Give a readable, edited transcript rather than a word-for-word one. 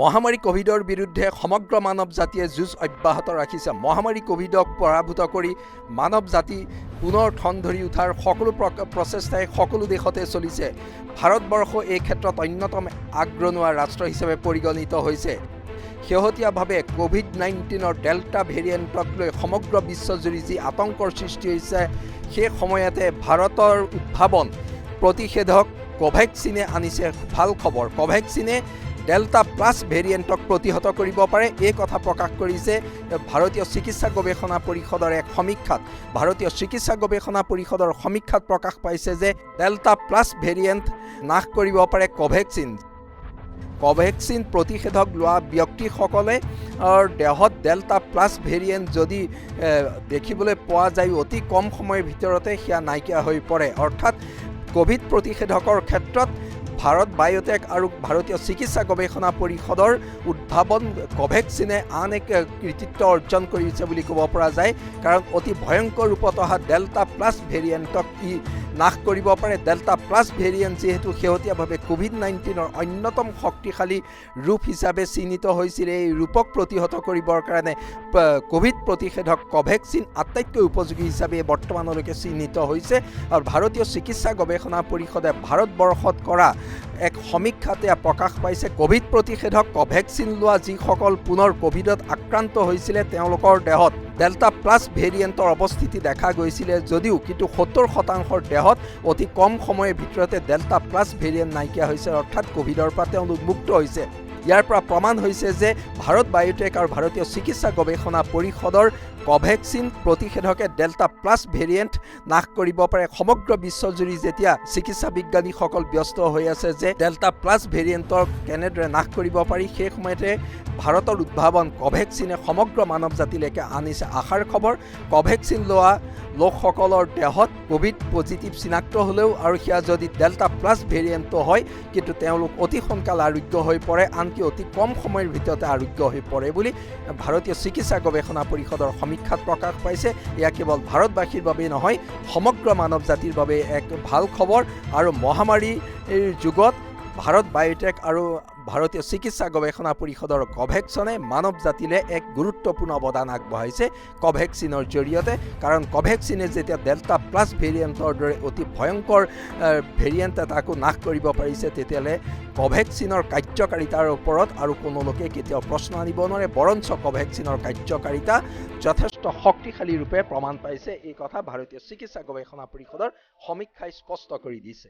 মহামাৰী কোভিডৰ বিৰুদ্ধে সমগ্ৰ মানৱ জাতিয়ে যুঁজ অব্যাহত ৰাখিছে। মহামাৰী কোভিডক পৰাভূত কৰি মানৱ জাতি পুনৰ ঠন ধৰি উঠাৰ সকলো প্ৰচেষ্টাই সকলো দেশতে চলিছে। ভাৰতবৰ্ষ এই ক্ষেত্ৰত অন্যতম আগৰণুৱা ৰাষ্ট্ৰ হিচাপে পৰিগণিত হৈছে। শেহতীয়াভাৱে কোভিড-19ৰ ডেল্টা ভেৰিয়েণ্টক লৈ সমগ্ৰ বিশ্বজুৰি যি আতংকৰ সৃষ্টি হৈছে, সেই সময়তে ভাৰতৰ উদ্ভাৱন প্ৰতিষেধক কোভেক্সিনে আনিছে ভাল খবৰ। কোভেক্সিনে ডেল্টা প্লাছ ভেৰিয়েণ্টক প্ৰতিহত কৰিব পাৰে, এই কথা প্ৰকাশ কৰিছে ভাৰতীয় চিকিৎসা গৱেষণা পৰিষদৰ এক সমীক্ষাত। ভাৰতীয় চিকিৎসা গৱেষণা পৰিষদৰ সমীক্ষাত প্ৰকাশ পাইছে যে ডেল্টা প্লাছ ভেৰিয়েণ্ট নাশ কৰিব পাৰে কোভেক্সিন। কোভেক্সিন প্ৰতিষেধক লোৱা ব্যক্তিসকলে দেহত ডেল্টা প্লাছ ভেৰিয়েণ্ট যদি দেখিবলৈ পোৱা যায়, অতি কম সময়ৰ ভিতৰতে সেয়া নাইকিয়া হৈ পৰে। অৰ্থাৎ কোভিড প্ৰতিষেধকৰ ক্ষেত্ৰত ভাৰত বায়'টেক আৰু ভাৰতীয় চিকিৎসা গৱেষণা পৰিষদৰ উদ্ভাৱন কোভেক্সিনে আন এক কৃতিত্ব অৰ্জন কৰিছে বুলি ক'ব পৰা যায়। কাৰণ অতি ভয়ংকৰ ৰূপত অহা ডেল্টা প্লাছ ভেৰিয়েণ্টক ই নাশ কৰিব পাৰে। ডেল্টা প্লাছ ভেৰিয়েণ্ট যিহেতু শেহতীয়াভাৱে কোভিড-19ৰ অন্যতম শক্তিশালী ৰূপ হিচাপে চিহ্নিত হৈছিল, এই ৰূপক প্ৰতিহত কৰিবৰ কাৰণে কোভিড প্ৰতিষেধক কোভেক্সিন আটাইতকৈ উপযোগী হিচাপে বৰ্তমানলৈকে চিহ্নিত হৈছে। আৰু ভাৰতীয় চিকিৎসা গৱেষণা পৰিষদে ভাৰতবৰ্ষত কৰা এক সমীক্ষাতে প্ৰকাশ পাইছে কোভিড প্ৰতিষেধক কোভেক্সিন লোৱা যিসকল পুনৰ কোভিডত আক্ৰান্ত হৈছিলে, তেওঁলোকৰ দেহত ডেল্টা প্লাছ ভেৰিয়েণ্টৰ অৱস্থিতি দেখা গৈছিলে যদিও কিন্তু 70% দেহত অতি কম সময়ৰ ভিতৰতে ডেল্টা প্লাছ ভেৰিয়েণ্ট নাইকিয়া হৈছে, অৰ্থাৎ কোভিডৰ পৰা তেওঁলোক মুক্ত হৈছে। ইয়াৰ পৰা প্ৰমাণ হৈছে যে ভাৰত বায়'টেক আৰু ভাৰতীয় চিকিৎসা গৱেষণা পৰিষদৰ কোভেক্সিন প্ৰতিষেধকে ডেল্টা প্লাছ ভেৰিয়েণ্ট নাশ কৰিব পাৰে। সমগ্ৰ বিশ্বজুৰি যেতিয়া চিকিৎসা বিজ্ঞানীসকল ব্যস্ত হৈ আছে যে ডেল্টা প্লাছ ভেৰিয়েণ্টক কেনেদৰে নাশ কৰিব পাৰি, সেই সময়তে ভাৰতৰ উদ্ভাৱন কোভেক্সিনে সমগ্ৰ মানৱ জাতিলৈকে আনিছে আশাৰ খবৰ। কোভেক্সিন লোৱা লোকসকলৰ দেহত কোভিড পজিটিভ চিনাক্ত হ'লেও আৰু সেয়া যদি ডেল্টা প্লাছ ভেৰিয়েণ্টটো হয়, কিন্তু তেওঁলোক অতি সোনকালে আৰোগ্য হৈ পৰে, আনকি অতি কম সময়ৰ ভিতৰতে আৰোগ্য হৈ পৰে বুলি ভাৰতীয় চিকিৎসা গৱেষণা পৰিষদৰ সমীক্ষাত প্ৰকাশ পাইছে। এয়া কেৱল ভাৰতবাসীৰ বাবেই নহয়, সমগ্ৰ মানৱ জাতিৰ বাবে এক ভাল খবৰ। আৰু মহামাৰীৰ যুগত ভাৰত বায়'টেক আৰু ভাৰতীয় চিকিৎসা গৱেষণা পৰিষদৰ কোভেক্সনে মানৱ জাতিলৈ এক গুৰুত্বপূৰ্ণ অৱদান আগবঢ়াইছে কোভেক্সিনৰ জৰিয়তে। কাৰণ কোভেক্সিনে যেতিয়া ডেল্টা প্লাছ ভেৰিয়েণ্টৰ দৰে অতি ভয়ংকৰ ভেৰিয়েণ্ট এটাকো নাশ কৰিব পাৰিছে, তেতিয়াহ'লে কোভেক্সিনৰ কাৰ্যকাৰিতাৰ ওপৰত আৰু কোনো লোকে কেতিয়াও প্ৰশ্ন আনিব নোৱাৰে। বৰঞ্চ কোভেক্সিনৰ কাৰ্যকাৰিতা যথেষ্ট শক্তিশালী ৰূপে প্ৰমাণ পাইছে, এই কথা ভাৰতীয় চিকিৎসা গৱেষণা পৰিষদৰ সমীক্ষাই স্পষ্ট কৰি দিছে।